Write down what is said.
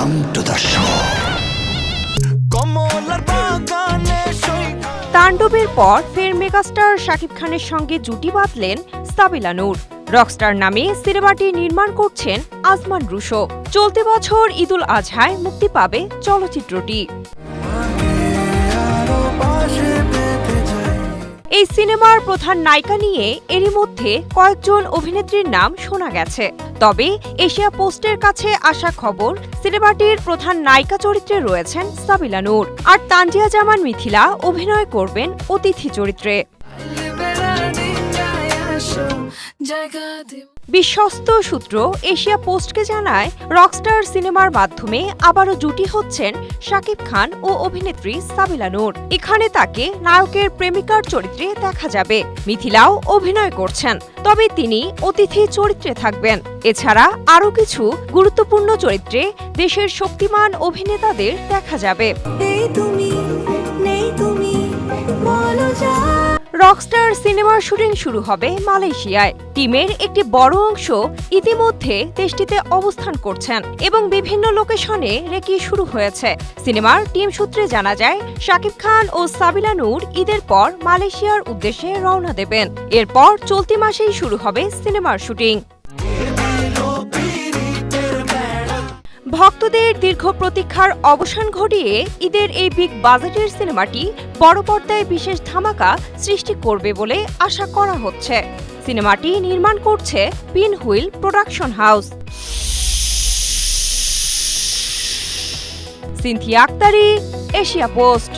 Welcome to the show. তাণ্ডবের পর ফের মেগাস্টার শাকিব খানের সঙ্গে জুটি বাঁধলেন সাবিলা নূর। রকস্টার নামে সিনেমাটি নির্মাণ করছেন আজমান রুশো। চলতি বছর ঈদুল আজহায় মুক্তি পাবে চলচ্চিত্রটি। এই সিনেমার প্রধান নায়িকা নিয়ে এরই মধ্যে কয়েকজন অভিনেত্রীর নাম শোনা গেছে। তবে এশিয়া পোস্টের কাছে আসা খবর, সিনেমাটির প্রধান নায়িকা চরিত্রে রয়েছেন সাবিলা নূর, আর তানজিয়া জামান মিথিলা অভিনয় করবেন অতিথি চরিত্রে। বিশ্বস্ত সূত্র এশিয়া পোস্টকে জানায়, রকস্টার সিনেমার মাধ্যমে আবারও জুটি হচ্ছেন শাকিব খান ও অভিনেত্রী সাবিলা নূর। এখানে তাকে নায়কের প্রেমিকার চরিত্রে দেখা যাবে। মিথিলাও অভিনয় করছেন, তবে তিনি অতিথি চরিত্রে থাকবেন। এছাড়া আরও কিছু গুরুত্বপূর্ণ চরিত্রে দেশের শক্তিমান অভিনেতাদের দেখা যাবে। রকস্টার সিনেমার শুটিং শুরু হবে মালয়েশিয়ায়। টিমের একটি বড় অংশ ইতিমধ্যে দেশটিতে অবস্থান করছেন এবং বিভিন্ন লোকেশনে রেকি শুরু হয়েছে। সিনেমার টিম সূত্রে জানা যায়, শাকিব খান ও সাবিলা নূর ঈদের পর মালয়েশিয়ার উদ্দেশ্যে রওনা দেবেন। এরপর চলতি মাসেই শুরু হবে সিনেমার শুটিং। ভক্তদের দীর্ঘ প্রতীক্ষার অবসান ঘটিয়ে ঈদের এই বিগ বাজেটের সিনেমাটি বড় পর্দায় বিশেষ ধামাকা সৃষ্টি করবে বলে আশা করা হচ্ছে। সিনেমাটি নির্মাণ করছে Pinwheel production house. Sinthia Aktari, Asia post.